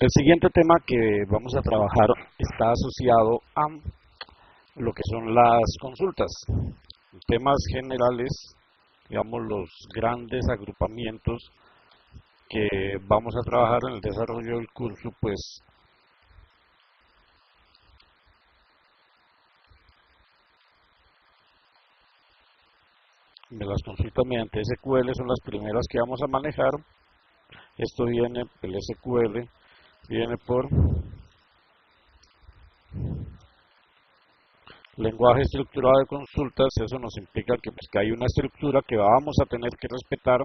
El siguiente tema que vamos a trabajar está asociado a lo que son las consultas. Temas generales, digamos los grandes agrupamientos que vamos a trabajar en el desarrollo del curso, pues de las consultas mediante SQL son las primeras que vamos a manejar. Esto viene, el SQL viene por lenguaje estructurado de consultas. Eso nos implica que hay una estructura que vamos a tener que respetar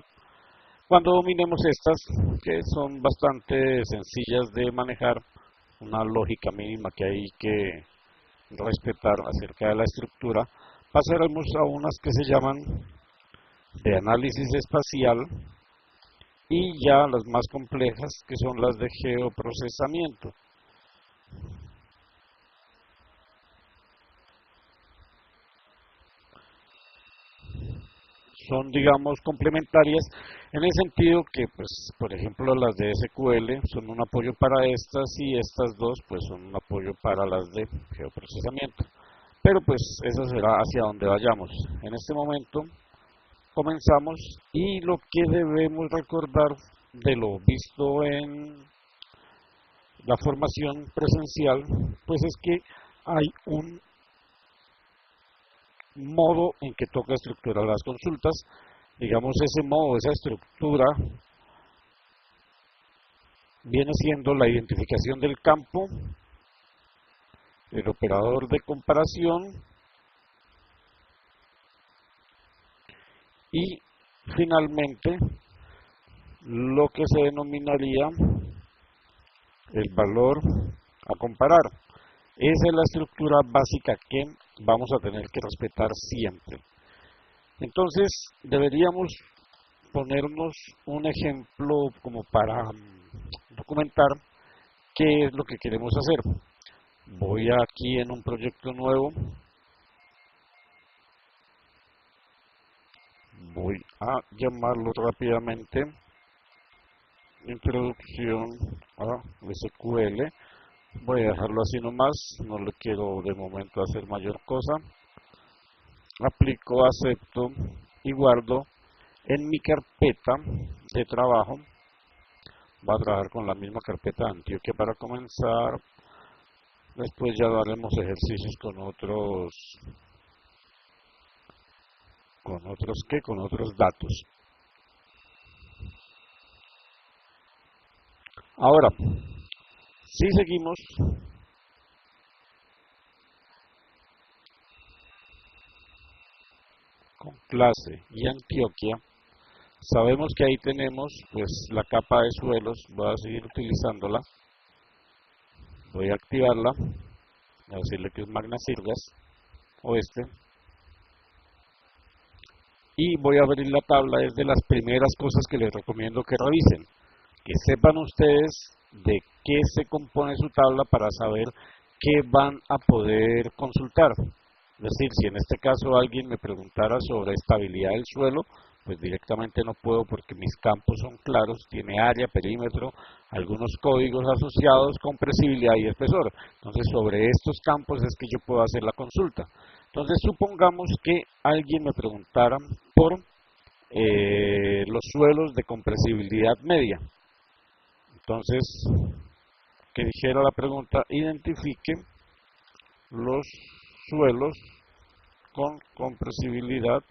cuando dominemos estas, que son bastante sencillas de manejar, una lógica mínima que hay que respetar acerca de la estructura. Pasaremos a unas que se llaman de análisis espacial y ya las más complejas, que son las de geoprocesamiento. Son, digamos, complementarias en el sentido que, pues, por ejemplo, las de SQL son un apoyo para estas y estas dos, pues, son un apoyo para las de geoprocesamiento. Pero, pues, eso será hacia donde vayamos. En este momento comenzamos y lo que debemos recordar de lo visto en la formación presencial, pues es que hay un modo en que toca estructurar las consultas. Digamos, ese modo, esa estructura viene siendo la identificación del campo, el operador de comparación y finalmente lo que se denominaría el valor a comparar. Esa es la estructura básica que vamos a tener que respetar siempre. Entonces, deberíamos ponernos un ejemplo como para documentar qué es lo que queremos hacer. Voy aquí en un proyecto nuevo. Voy a llamarlo rápidamente Introducción a SQL. Voy a dejarlo así nomás, no le quiero de momento hacer mayor cosa. Aplico, acepto y guardo en mi carpeta de trabajo. Va a trabajar con la misma carpeta de Antioquia para comenzar. Después ya daremos ejercicios con otros datos. Ahora, si seguimos con clase y Antioquia, sabemos que ahí tenemos pues la capa de suelos. Voy a seguir utilizándola. Voy a activarla, voy a decirle que es Magna Sirgas Oeste y voy a abrir la tabla. Es de las primeras cosas que les recomiendo que revisen, que sepan ustedes de qué se compone su tabla para saber qué van a poder consultar. Es decir, si en este caso alguien me preguntara sobre estabilidad del suelo, pues directamente no puedo porque mis campos son claros, tiene área, perímetro, algunos códigos asociados, compresibilidad y espesor. Entonces sobre estos campos es que yo puedo hacer la consulta. Entonces supongamos que alguien me preguntara por los suelos de compresibilidad media. Entonces, que dijera la pregunta, identifique los suelos con compresibilidad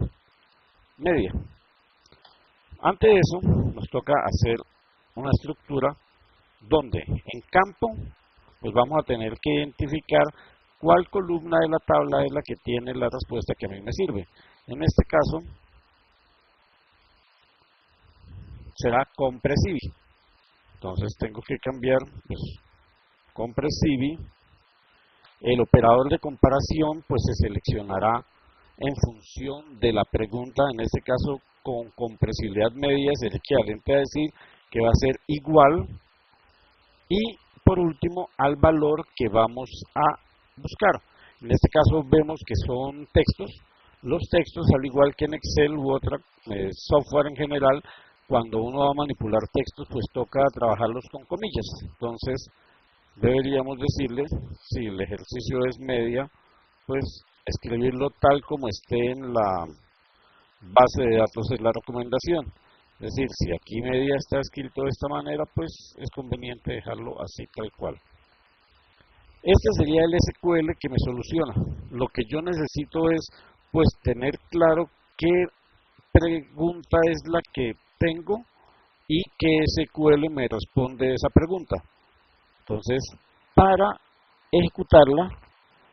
media. Ante eso, nos toca hacer una estructura donde en campo, pues vamos a tener que identificar cuál columna de la tabla es la que tiene la respuesta que a mí me sirve. En este caso, será compresivi. Entonces tengo que cambiar pues, compresivi. El operador de comparación pues se seleccionará en función de la pregunta. En este caso, con compresibilidad media es el equivalente a decir que va a ser igual. Y por último, al valor que vamos a buscar. En este caso vemos que son textos. Los textos, al igual que en Excel u otra software en general, cuando uno va a manipular textos, pues toca trabajarlos con comillas. Entonces, deberíamos decirle, si el ejercicio es media, pues escribirlo tal como esté en la base de datos es la recomendación. Es decir, si aquí media está escrito de esta manera, pues es conveniente dejarlo así tal cual. Este sería el SQL que me soluciona. Lo que yo necesito es pues tener claro qué pregunta es la que tengo y qué SQL me responde esa pregunta. Entonces, para ejecutarla,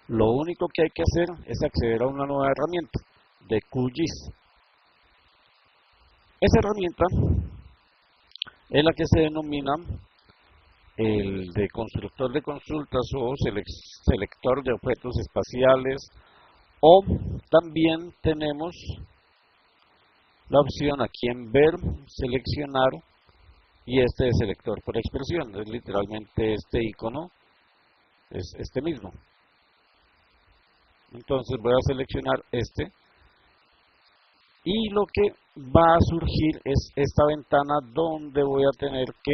lo único que hay que hacer es acceder a una nueva herramienta de QGIS. Esa herramienta es la que se denomina el de constructor de consultas o selector de objetos espaciales, o también tenemos la opción aquí en ver, seleccionar, y este es selector por expresión, es literalmente este icono, es este mismo. Entonces voy a seleccionar este, y lo que va a surgir es esta ventana donde voy a tener que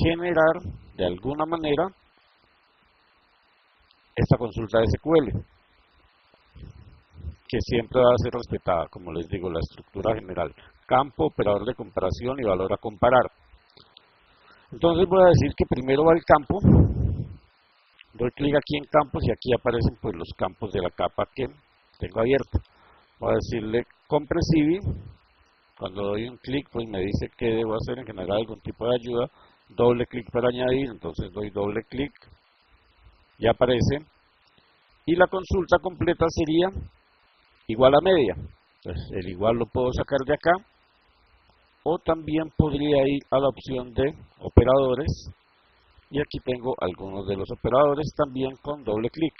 generar de alguna manera esta consulta de SQL, que siempre va a ser respetada, como les digo, la estructura general: campo, operador de comparación y valor a comparar. Entonces voy a decir que primero va el campo, doy clic aquí en campos y aquí aparecen pues los campos de la capa que tengo abierta. Voy a decirle Compressive, cuando doy un clic pues me dice que debo hacer, en general algún tipo de ayuda, doble clic para añadir, entonces doy doble clic, ya aparece, y la consulta completa sería igual a media. Entonces el igual lo puedo sacar de acá, o también podría ir a la opción de operadores, y aquí tengo algunos de los operadores también con doble clic.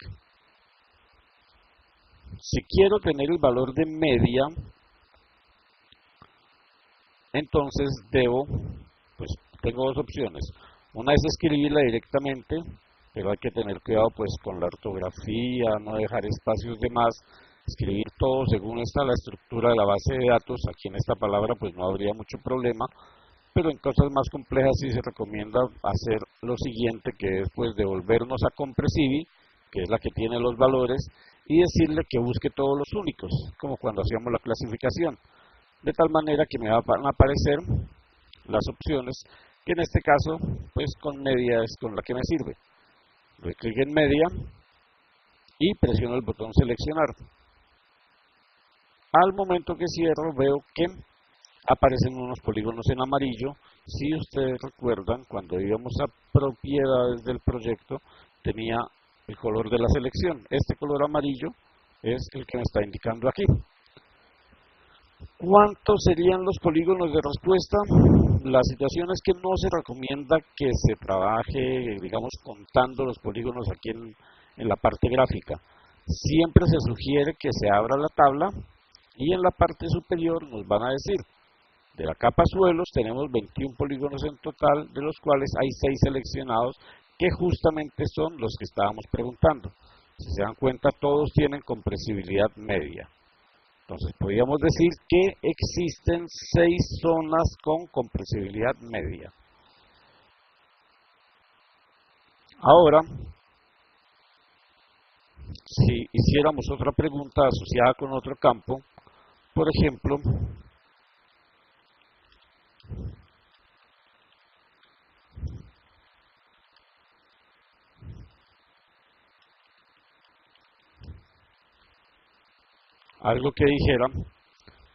Si quiero tener el valor de media, entonces pues tengo dos opciones. Una es escribirla directamente, pero hay que tener cuidado pues con la ortografía, no dejar espacios de más, escribir todo según está la estructura de la base de datos. Aquí en esta palabra pues no habría mucho problema, pero en cosas más complejas sí se recomienda hacer lo siguiente, que es pues devolvernos a Compressive, que es la que tiene los valores, y decirle que busque todos los únicos, como cuando hacíamos la clasificación, de tal manera que me van a aparecer las opciones, que en este caso pues con media es con la que me sirve. Doy clic en media y presiono el botón seleccionar. Al momento que cierro veo que aparecen unos polígonos en amarillo. Si ustedes recuerdan, cuando íbamos a propiedades del proyecto tenía el color de la selección. Este color amarillo es el que me está indicando aquí. ¿Cuántos serían los polígonos de respuesta? La situación es que no se recomienda que se trabaje, digamos, contando los polígonos aquí en la parte gráfica. Siempre se sugiere que se abra la tabla y en la parte superior nos van a decir: de la capa suelos tenemos 21 polígonos en total, de los cuales hay 6 seleccionados, que justamente son los que estábamos preguntando. Si se dan cuenta, todos tienen compresibilidad media. Entonces podríamos decir que existen 6 zonas con compresibilidad media. Ahora, si hiciéramos otra pregunta asociada con otro campo, por ejemplo, algo que dijera: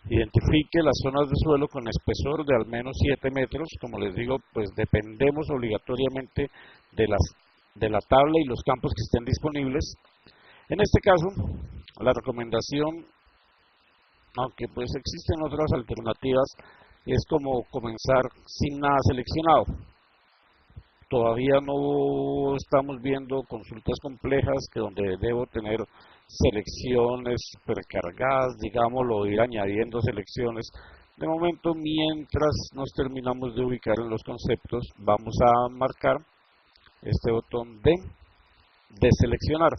identifique las zonas de suelo con espesor de al menos 7 metros. Como les digo, pues dependemos obligatoriamente de la tabla y los campos que estén disponibles. En este caso, la recomendación, aunque pues existen otras alternativas, es como comenzar sin nada seleccionado. Todavía no estamos viendo consultas complejas que donde debo tener selecciones supercargadas, digámoslo, o ir añadiendo selecciones. De momento, mientras nos terminamos de ubicar en los conceptos, vamos a marcar este botón de deseleccionar,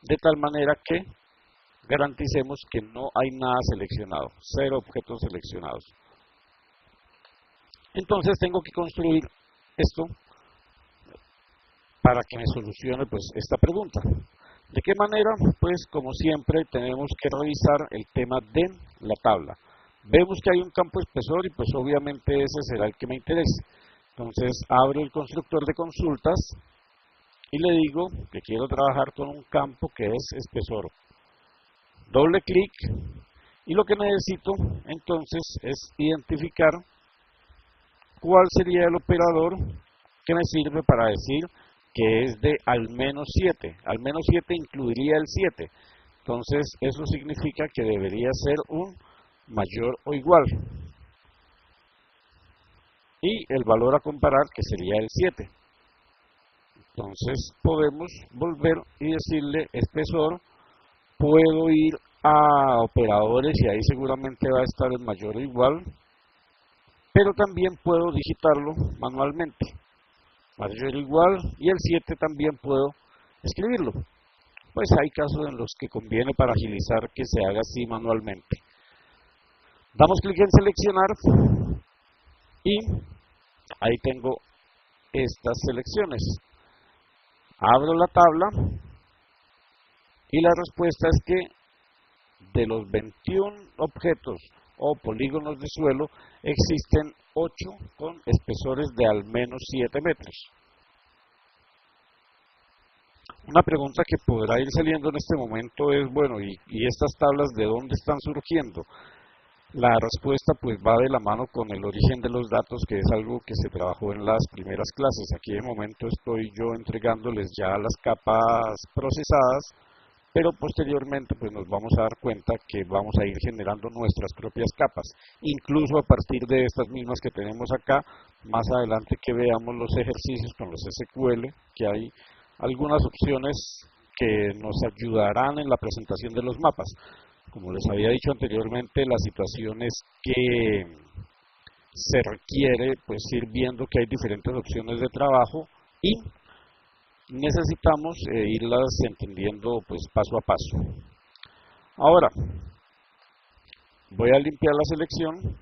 de tal manera que garanticemos que no hay nada seleccionado, 0 objetos seleccionados. Entonces tengo que construir esto para que me solucione pues esta pregunta. ¿De qué manera? Pues como siempre tenemos que revisar el tema de la tabla. Vemos que hay un campo espesor y pues obviamente ese será el que me interese. Entonces abro el constructor de consultas y le digo que quiero trabajar con un campo que es espesor. Doble clic y lo que necesito entonces es identificar cuál sería el operador que me sirve para decir que es de al menos 7. Al menos 7 incluiría el 7. Entonces eso significa que debería ser un mayor o igual. Y el valor a comparar que sería el 7. Entonces podemos volver y decirle espesor. Puedo ir a operadores y ahí seguramente va a estar el mayor o igual. Pero también puedo digitarlo manualmente. Mayor o igual y el 7 también puedo escribirlo. Pues hay casos en los que conviene para agilizar que se haga así manualmente. Damos clic en seleccionar y ahí tengo estas selecciones. Abro la tabla y la respuesta es que de los 21 objetos o polígonos de suelo existen 8 con espesores de al menos 7 metros. Una pregunta que podrá ir saliendo en este momento es, bueno, ¿y estas tablas de dónde están surgiendo? La respuesta pues va de la mano con el origen de los datos, que es algo que se trabajó en las primeras clases. Aquí de momento estoy yo entregándoles ya las capas procesadas, pero posteriormente pues nos vamos a dar cuenta que vamos a ir generando nuestras propias capas, incluso a partir de estas mismas que tenemos acá. Más adelante que veamos los ejercicios con los SQL, que hay algunas opciones que nos ayudarán en la presentación de los mapas. Como les había dicho anteriormente, la situación es que se requiere pues ir viendo que hay diferentes opciones de trabajo y necesitamos irlas entendiendo pues paso a paso. Ahora voy a limpiar la selección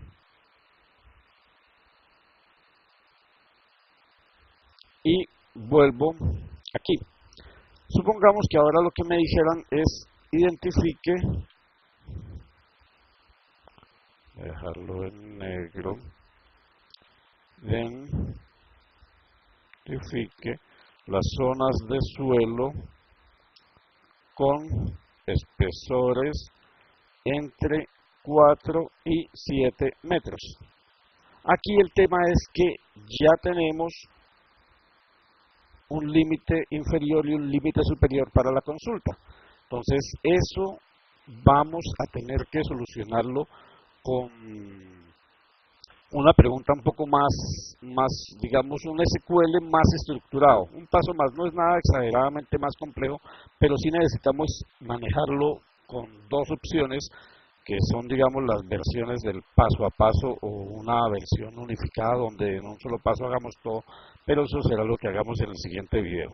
y vuelvo aquí. Supongamos que ahora lo que me dijeran es identifique, voy a dejarlo en negro, identifique las zonas de suelo con espesores entre 4 y 7 metros. Aquí el tema es que ya tenemos un límite inferior y un límite superior para la consulta. Entonces eso vamos a tener que solucionarlo con una pregunta un poco más, digamos, un SQL más estructurado. Un paso más, no es nada exageradamente más complejo, pero sí necesitamos manejarlo con dos opciones, que son, digamos, las versiones del paso a paso o una versión unificada donde en un solo paso hagamos todo, pero eso será lo que hagamos en el siguiente video.